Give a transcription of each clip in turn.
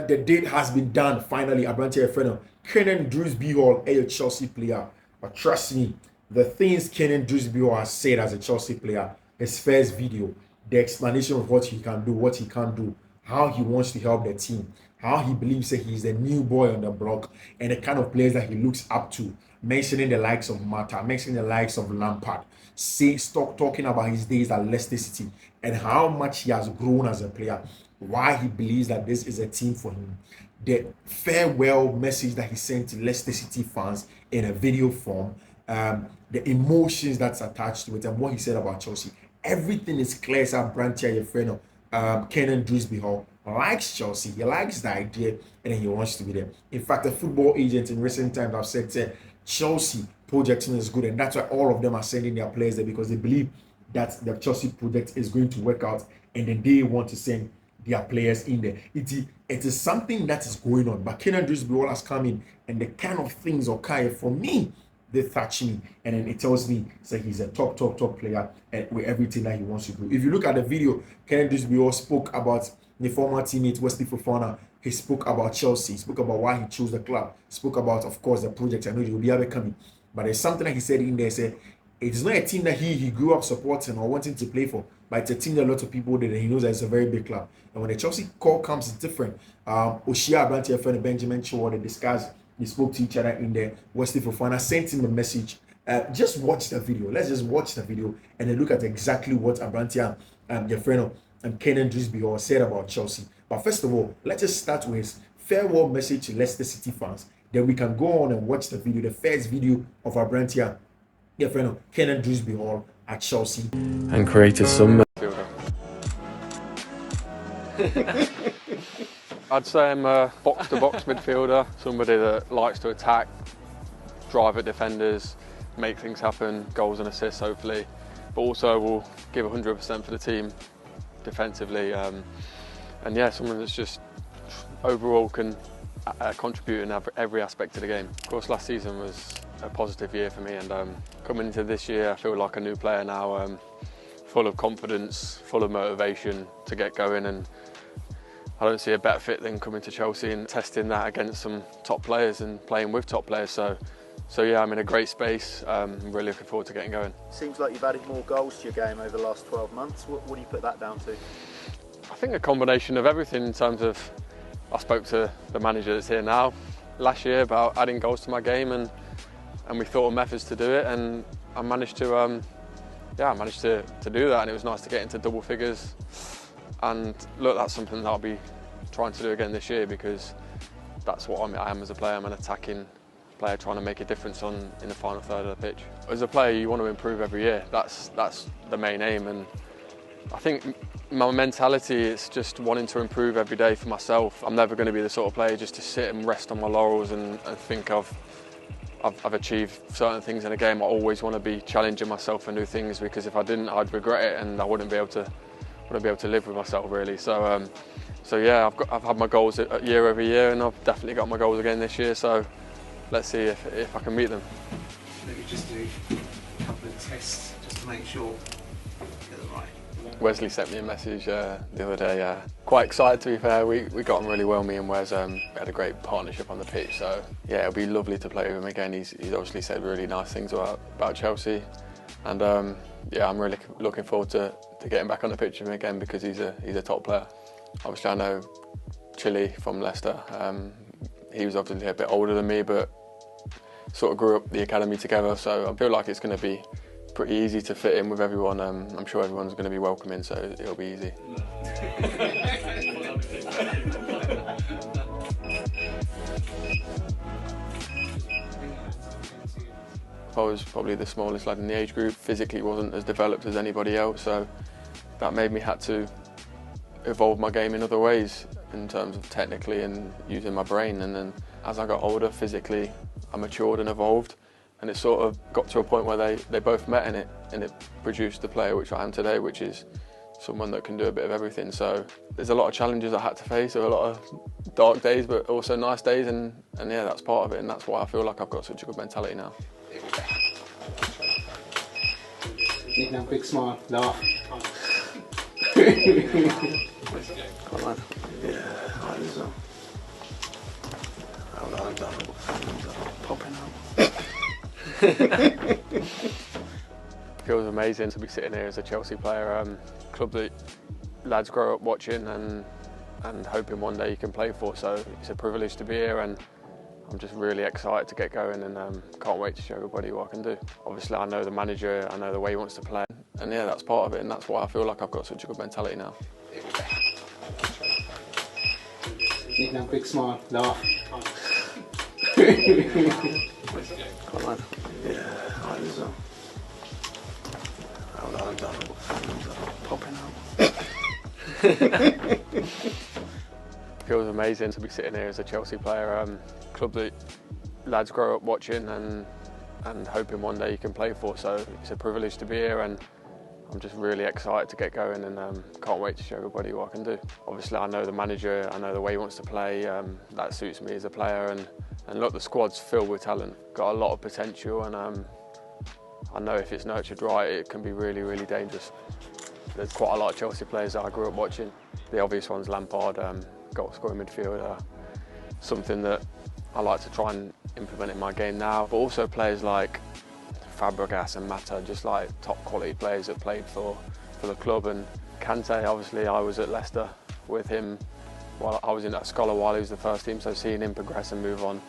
the date has been done finally. Abranteɛ friend of Kenan Hall, a Chelsea player. But trust me, the things Kenan Hall has said as a Chelsea player, his first video, the explanation of what he can do, what he can't do, how he wants to help the team, how he believes that he's the new boy on the block, and the kind of players that he looks up to, mentioning the likes of Mata, mentioning the likes of Lampard, talking about his days at Leicester City and how much he has grown as a player, why he believes that this is a team for him. The farewell message that he sent to Leicester City fans in a video form, the emotions that's attached to it, and what he said about Chelsea. Everything is clear. So Brantia, your friend, Kenan Hall, likes Chelsea. He likes the idea, and then he wants to be there. In fact, the football agents in recent times have said Chelsea projecting is good, and that's why all of them are sending their players there, because they believe that the Chelsea project is going to work out, and then they want to send their players in there. It is something that is going on. But Kenan Hall has come in, and the kind of things occur for me, they touch me, and then it tells me that he's a top player with everything that he wants to do. If you look at the video, Kenan Hall spoke about the former teammate Wesley Fofana. He spoke about Chelsea. He spoke about why he chose the club. He spoke about, of course, the project. I know you'll be coming, but there's something that he said in there. Said it is not a team that he grew up supporting or wanting to play for, but it's a team that a lot of people did, and he knows that it's a very big club. And when the Chelsea call comes, it's different. Oshia Abranteɛ friend Benjamin Chilwell, they discussed, they spoke to each other in there. Wesley Fofana sent him a message. Just watch the video. Let's just watch the video and then look at exactly what Abranteɛ your friend and Kenan Hall said about Chelsea. But first of all, let's just start with his farewell message to Leicester City fans. Then we can go on and watch the video, the first video of Abranteɛ, your friend Kenan Hall at Chelsea. And created some midfielder. I'd say I'm a box-to-box midfielder, somebody that likes to attack, drive at defenders, make things happen, goals and assists hopefully, but also will give 100% for the team defensively. And yeah, someone that's just overall can contribute in every aspect of the game. Of course, last season was a positive year for me, and coming into this year I feel like a new player now, full of confidence, full of motivation to get going, and I don't see a better fit than coming to Chelsea and testing that against some top players and playing with top players. So yeah, I'm in a great space. I'm really looking forward to getting going. Seems like you've added more goals to your game over the last 12 months. What do you put that down to? I think a combination of everything in terms of, I spoke to the manager that's here now last year about adding goals to my game, and we thought of methods to do it, and I managed to do that, and it was nice to get into double figures. And look, that's something that I'll be trying to do again this year, because that's what I am as a player. I'm an attacking player trying to make a difference in the final third of the pitch. As a player, you want to improve every year. That's the main aim, and I think my mentality is just wanting to improve every day for myself. I'm never going to be the sort of player just to sit and rest on my laurels and think I've achieved certain things in a game. I always want to be challenging myself for new things, because if I didn't, I'd regret it, and I wouldn't be able to live with myself really. So yeah, I've had my goals year over year, and I've definitely got my goals again this year. So let's see if I can meet them. Maybe just do a couple of tests just to make sure you get them right. Wesley sent me a message the other day. Quite excited, to be fair. We got on really well, me and Wes. We had a great partnership on the pitch. So yeah, it'll be lovely to play with him again. He's obviously said really nice things about Chelsea, and yeah, I'm really looking forward to getting back on the pitch with him again, because he's a top player. Obviously, I know Chile from Leicester. He was obviously a bit older than me, but sort of grew up the academy together. So I feel like it's going to be pretty easy to fit in with everyone. I'm sure everyone's going to be welcoming, so it'll be easy. I was probably the smallest lad in the age group. Physically wasn't as developed as anybody else, so that made me have to evolve my game in other ways, in terms of technically and using my brain. And then as I got older, physically I matured and evolved, and it sort of got to a point where they both met in it, and it produced the player which I am today, which is someone that can do a bit of everything. So there's a lot of challenges I had to face, there were a lot of dark days but also nice days, and yeah, that's part of it, and that's why I feel like I've got such a good mentality now. Nick, now big smile, laugh. Come on. Yeah, I like this one. Popping up. Feels amazing to be sitting here as a Chelsea player. Club that lads grow up watching and hoping one day you can play for. So it's a privilege to be here, and I'm just really excited to get going, and can't wait to show everybody what I can do. Obviously, I know the manager, I know the way he wants to play, and yeah, that's part of it, and that's why I feel like I've got such a good mentality now. Nick, now quick smile, laugh. Come on. Yeah, eyes up. Popping up. Feels amazing to be sitting here as a Chelsea player. Club that lads grow up watching and hoping one day you can play for. So it's a privilege to be here, and I'm just really excited to get going, and can't wait to show everybody what I can do. Obviously, I know the manager, I know the way he wants to play. That suits me as a player, and look, the squad's filled with talent, got a lot of potential, and I know if it's nurtured right, it can be really, really dangerous. There's quite a lot of Chelsea players that I grew up watching. The obvious one's Lampard, goal scoring midfielder, something that I like to try and implement in my game now, but also players like Fabregas and Mata, just like top quality players that played for the club. And Kante, obviously I was at Leicester with him while I was in that Scholar while he was the first team, so seeing him progress and move on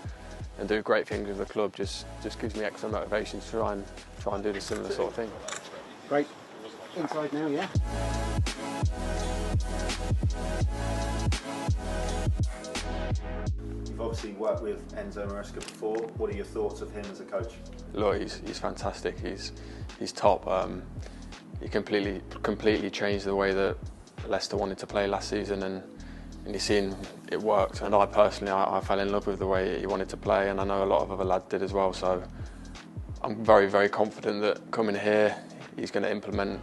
and do great things with the club just gives me extra motivation to try and do the similar sort of thing. Great. Inside now, yeah. You've obviously worked with Enzo Maresca before. What are your thoughts of him as a coach? Look, he's fantastic. He's top. He completely changed the way that Leicester wanted to play last season, and you've seen it worked. And I personally, I fell in love with the way he wanted to play, and I know a lot of other lads did as well. So I'm very, very confident that coming here, he's going to implement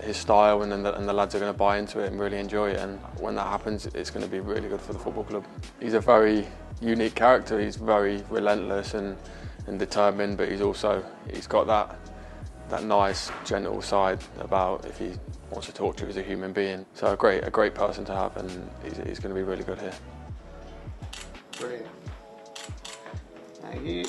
his style, and the lads are going to buy into it and really enjoy it. And when that happens, it's going to be really good for the football club. He's a very unique character. He's very relentless and determined, but he's got that nice, gentle side about if he wants to talk to you as a human being. So a great person to have, and he's going to be really good here. Brilliant. Thank you.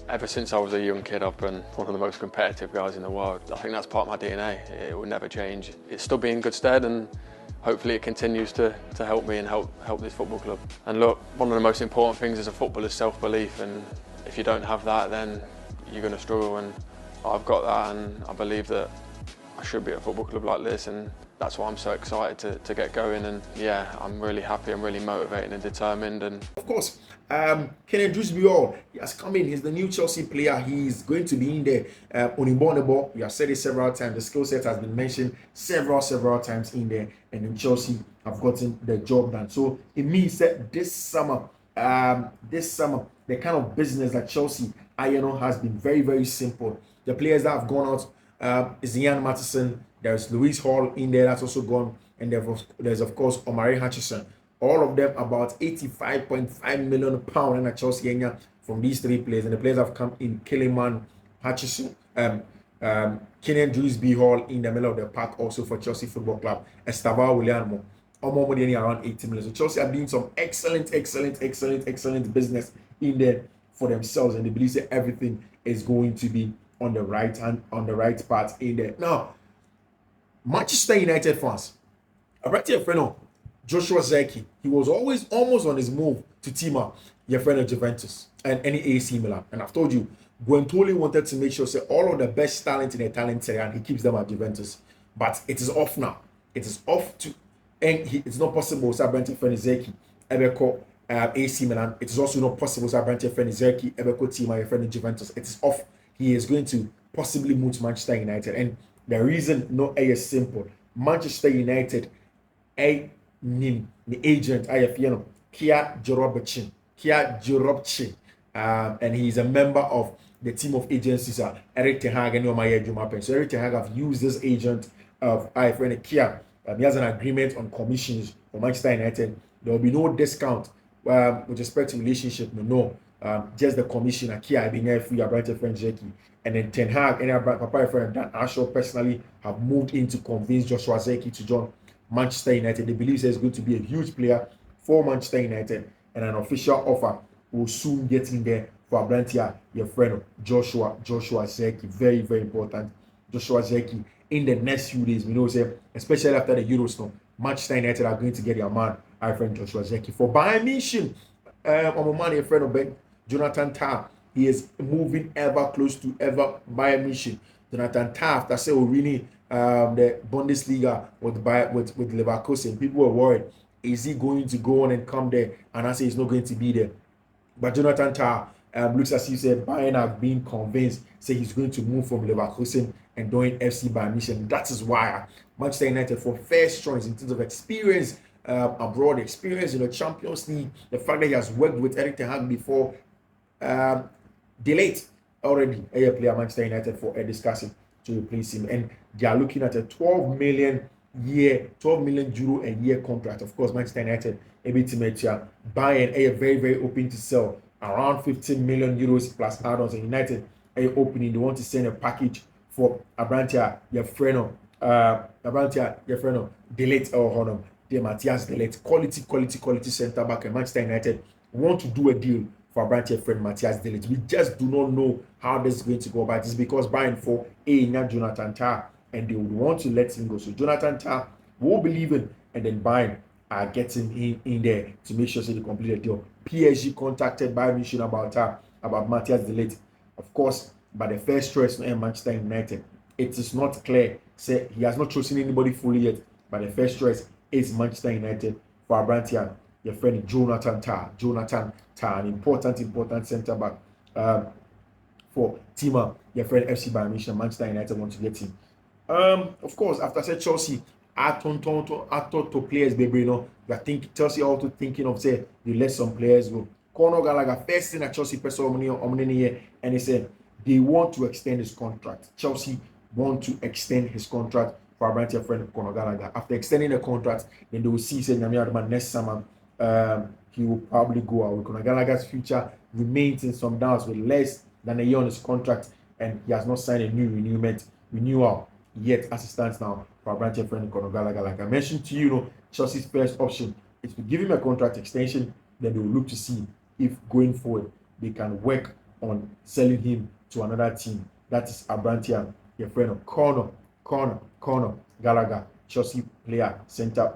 Ever since I was a young kid, I've been one of the most competitive guys in the world. I think that's part of my DNA. It will never change. It's still be in good stead, and hopefully it continues to help me and help this football club. And look, one of the most important things as a footballer is self-belief, and if you don't have that, then you're going to struggle, and I've got that, and I believe that I should be at a football club like this, and that's why I'm so excited to get going. And yeah, I'm really happy, I'm really motivated and determined. And of course, Kenedy Interview, he has come in. He's the new Chelsea player. He's going to be in there on the ball. We have said it several times. The skill set has been mentioned several times in there, and in Chelsea have gotten the job done. So it means that this summer, the kind of business that Chelsea has been very, very simple. The players that have gone out is Ian Matheson. There's Lewis Hall in there that's also gone, and there's of course Omari Hutchinson. All of them about £85.5 million in a Chelsea from these three players, and the players have come in: Kellyman, Hutchinson, Kenedy Hall in the middle of the park also for Chelsea Football Club, Estava Williamo. Almost around 80 million. So Chelsea are doing some excellent business in there for themselves, and they believe that everything is going to be on the right path in there. Now, Manchester United fans, I brought you a friend on Josuah Zirkee. He was always almost on his move to team up your friend of Juventus and any AC Milan. And I've told you, Guentoli wanted to make sure say all of the best talent in the talent area, and he keeps them at Juventus. But it is off now. It is off to, and it's not possible. So Brent friend Zirkee ever call AC Milan. It is also not possible. So Brent friend Zirkee ever call team your friend Juventus. It is off. He is going to possibly move to Manchester United, and the reason is simple. Manchester United, the agent, Kia Jorobchin, and he's a member of the team of agencies, Eric Ten Hag and Omaya Jumapen. So Eric Ten Hag have used this agent of friend Kia. He has an agreement on commissions for Manchester United. There will be no discount with respect to relationship. No. Just the commissioner, Kia being free, a brighter friend Zirkee, and then Ten Hag and Papa friend Dan Ashaw personally have moved in to convince Josuah Zirkee to join Manchester United. They believe he's going to be a huge player for Manchester United, and an official offer will soon get in there for Abrantia, your friend Josuah Zirkee. Very, very important. Josuah Ziyech in the next few days. We know, say, especially after the Euros now, Manchester United are going to get their man, our friend Josuah Ziyech. For Bayern Munich, my man, a friend of Jonathan Tah, he is moving ever close to ever Bayern Munich. Jonathan Tah, after say really the Bundesliga with Leverkusen, people were worried. Is he going to go on and come there? And I say he's not going to be there. But Jonathan Tah looks as if said Bayern have been convinced, say he's going to move from Leverkusen and join FC Bayern Munich. That is why Manchester United, for first choice in terms of experience abroad, experience in the Champions League, the fact that he has worked with Erik ten Hag before, delayed already a player Manchester United for discussing to replace him, and they are looking at a 12 million euro a year contract. Of course, Manchester United Bayern are very, very open to sell around 15 million euros plus add-ons, and United are opening. They want to send a package for Abrantia, your friend, Delete or Honor, the Matthias Delete, quality center back, and Manchester United want to do a deal for Abrantia friend Matthias Delete. We just do not know how this is going to go, but it's because Bayern for Jonathan Tah, and they would want to let him go. So Jonathan Tah will believe in, and then Bayern are getting in there to make sure they complete the deal. PSG contacted Bayern Munich about Matthias Delete, of course, but the first choice in Manchester United. It is not clear. Say he has not chosen anybody fully yet, but the first choice is Manchester United for Abrantia, your friend Jonathan Tah, an important centre back for Tima, your friend FC Bayern Munich. Manchester United want to get him. Of course, after said Chelsea, I thought to players, baby, you know, Chelsea also thinking of say you let some players go. Conor Gallagher, first thing at Chelsea press on here, and he said they want to extend his contract. Chelsea want to extend his contract for Abrantia friend Conor Gallagher. After extending the contract, then they will see say next summer he will probably go out. Conor Gallagher's future remains in some doubts with less than a year on his contract, and he has not signed a new renewal yet as it stands now for Abrantia friend Conor Gallagher. Like I mentioned to you, Chelsea's first option is to give him a contract extension. Then they will look to see if going forward they can work on selling him to another team. That is Abrantia, your friend of Conor Gallagher, Chelsea player, center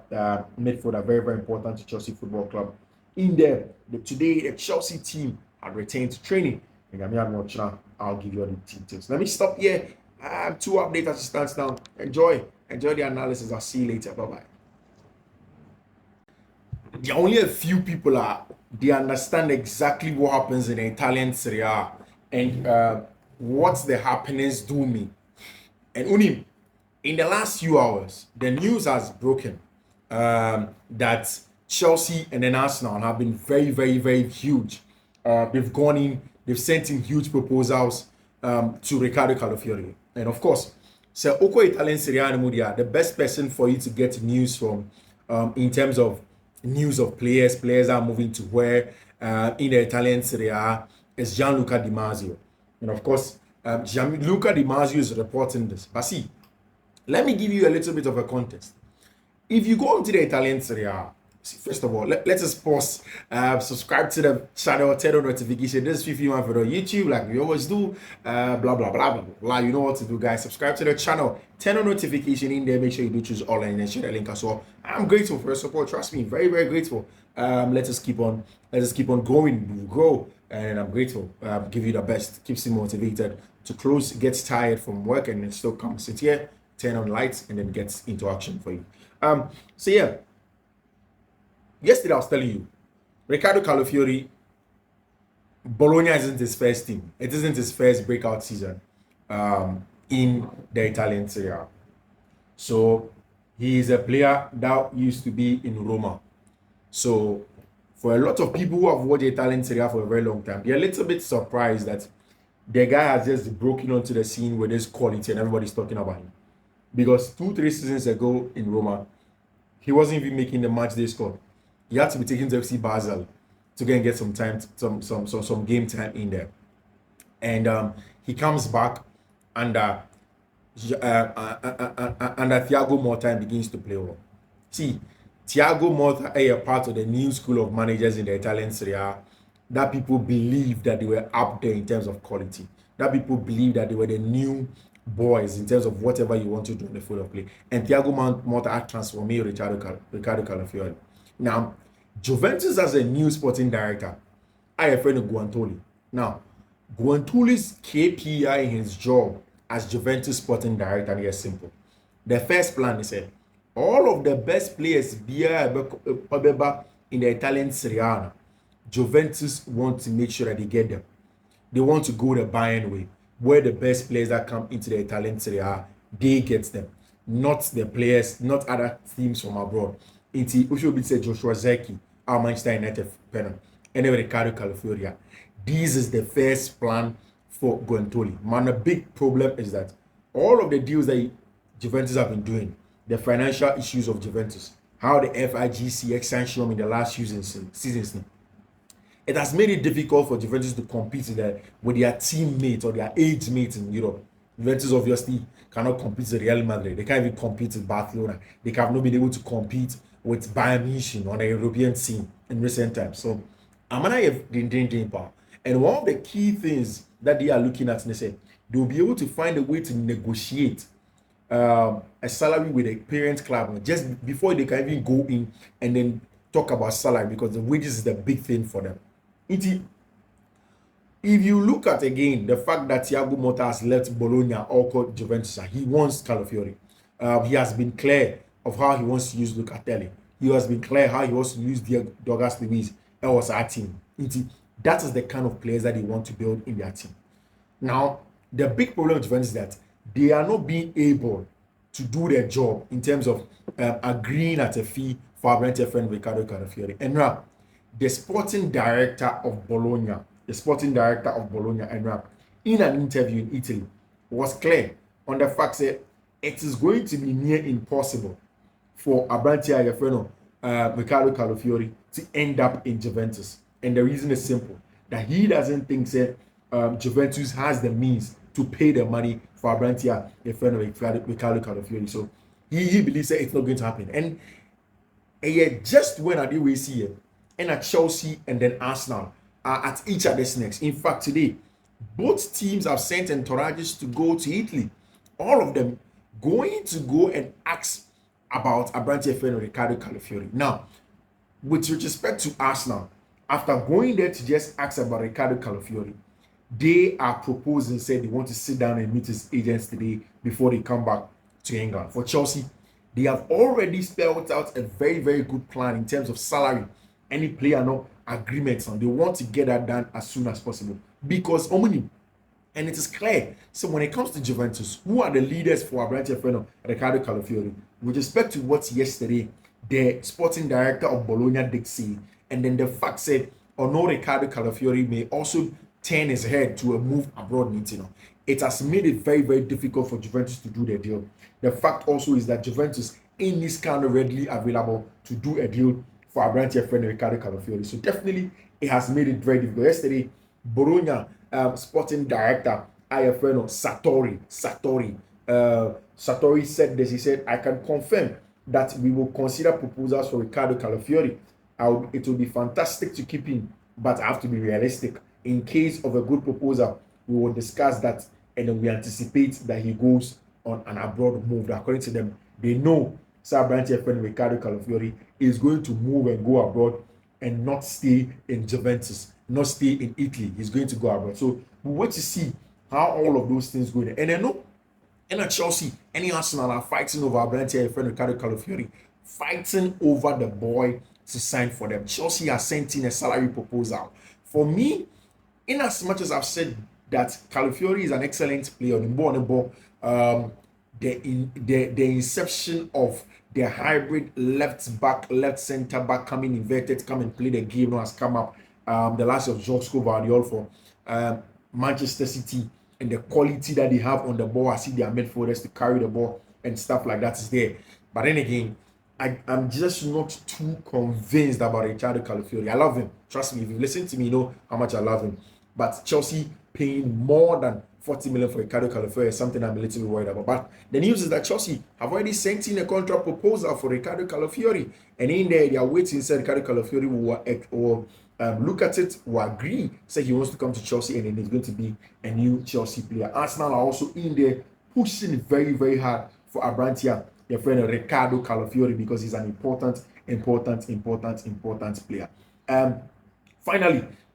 midfielder, very, very important to Chelsea Football Club. In there, today the Chelsea team had returned to training. And I'll give you all the details. Let me stop here. Two updates as it stands now. Enjoy the analysis. I'll see you later. Bye-bye. There are only a few people they understand exactly what happens in the Italian Serie A and what the happenings do mean. And Unim, in the last few hours, the news has broken that Chelsea and then Arsenal have been very, very, very huge. They've gone in, they've sent in huge proposals to Riccardo Calafiori. And of course, so Oko Italian Serie A Mudia, the best person for you to get news from in terms of news of players are moving to where in the Italian Serie A is Gianluca Di Marzio. And of course, Gianluca Di Marzio is reporting this. But see, let me give you a little bit of a context. If you go into the Italian Serie A, first of all, let us pause. Subscribe to the channel, turn on notification. This is Fiifi-Manfred on YouTube, like we always do. Blah blah blah blah blah. You know what to do, guys. Subscribe to the channel, turn on notification in there. Make sure you do choose all and share the link as well. I'm grateful for your support. Trust me, very, very grateful. Let us keep on growing. We'll grow, and I'm grateful. Give you the best. Keeps you motivated to close. Gets tired from work and then still come sit here, turn on lights, and then gets into action for you. So yeah. Yesterday I was telling you, Riccardo Calafiori, Bologna isn't his first team. It isn't his first breakout season in the Italian Serie A. So he is a player that used to be in Roma. So for a lot of people who have watched the Italian Serie A for a very long time, they're a little bit surprised that the guy has just broken onto the scene with his quality and everybody's talking about him. Because 2-3 seasons ago in Roma, he wasn't even making the match day squad. He had to be taken to FC Basel to go and get some time, some game time in there. And he comes back under Thiago Motta and begins to play well. See, Thiago Motta is a part of the new school of managers in the Italian Serie A that people believe that they were up there in terms of quality. That people believe that they were the new boys in terms of whatever you want to do in the field of play. And Thiago Motta had transformed Riccardo Calafiori. Now, Juventus has a new sporting director. I have a friend of Guantoli. Now, Guantoli's KPI in his job as Juventus sporting director is simple. The first plan is all of the best players in the Italian Serie A, Juventus want to make sure that they get them. They want to go the Bayern way, where the best players that come into the Italian Serie A, they get them. Not the players, not other teams from abroad. We should say Josuah Zirkee, our Manchester United penner, and Riccardo Calafiori. This is the first plan for Guantoli. Man, a big problem is that all of the deals that Juventus have been doing, the financial issues of Juventus, how the FIGC extension in the last seasons, it has made it difficult for Juventus to compete with their teammates or their age mates in Europe. Juventus obviously cannot compete with Real Madrid. They can't even compete with Barcelona. They have not been able to compete with Bayern Munich on the European scene in recent times. So, Amana have been power. And one of the key things that they are looking at, they say, they will be able to find a way to negotiate a salary with a parent club just before they can even go in and then talk about salary, because the wages is the big thing for them. If you look at again the fact that Thiago Motta has left Bologna or called Juventus, he wants Calafiori. He has been clear of how he wants to use Locatelli. He has been clear how he wants to use Douglas Luiz. That was our team. That is the kind of players that they want to build in their team. Now, the big problem with Juventus is that they are not being able to do their job in terms of agreeing at a fee for our friend Riccardo Calafiori. And now, the sporting director of Bologna, in an interview in Italy, was clear on the fact that it is going to be near impossible for Riccardo Calafiori to end up in Juventus. And the reason is simple, that he doesn't think that Juventus has the means to pay the money for Riccardo Calafiori. So he believes that it's not going to happen. And just when I do we see it, and at Chelsea and then Arsenal are at each other's necks. In fact, today, both teams have sent entourages to go to Italy. All of them going to go and ask about Riccardo Calafiori. Now, with respect to Arsenal, after going there to just ask about Riccardo Calafiori, they are proposing, say they want to sit down and meet his agents today before they come back to England. For Chelsea, they have already spelled out a very, very good plan in terms of salary. Any player no agreements on. They want to get that done as soon as possible. Because and it is clear. So when it comes to Juventus, who are the leaders for Riccardo Calafiori? With respect to what yesterday the sporting director of Bologna did say, and then the fact said, Riccardo Calafiori may also turn his head to a move abroad meeting. It has made it very, very difficult for Juventus to do their deal. The fact also is that Juventus ain't this kind of readily available to do a deal for our branch friend Riccardo Calafiori. So definitely it has made it very difficult. Yesterday, Bologna sporting director, friend Sartori said this. He said, I can confirm that we will consider proposals for Riccardo Calafiori. It will be fantastic to keep him, but I have to be realistic. In case of a good proposal, we will discuss that, and then we anticipate that he goes on an abroad move. According to them, they know Sir Branch friend Riccardo Calafiori is going to move and go abroad and not stay in Juventus, not stay in Italy. He's going to go abroad. So we wait to see how all of those things go. And I know, and at Chelsea, any Arsenal are fighting over Branch friend Riccardo Calafiori, fighting over the boy to sign for them. Chelsea has sent in a salary proposal. For me, in as much as I've said that Calafiori is an excellent player on the ball, the inception of the hybrid left back, left centre back coming inverted, come and play the game has come up. The last of Josuah for Manchester City, and the quality that they have on the ball. I see their midfielders to carry the ball and stuff like that is there. But then again, I'm just not too convinced about Riccardo Calafiori. I love him. Trust me, if you listen to me, you know how much I love him. But Chelsea paying more than 40 million for Ricardo Calafiori is something I'm a little bit worried about. But the news is that Chelsea have already sent in a contract proposal for Ricardo Calafiori, and in there they are waiting. Said Ricardo Calafiori will look at it, will agree, say he wants to come to Chelsea, and then he's going to be a new Chelsea player. Arsenal are also in there pushing very, very hard for Abrantia, their friend Ricardo Calafiori, because he's an important player. Finally,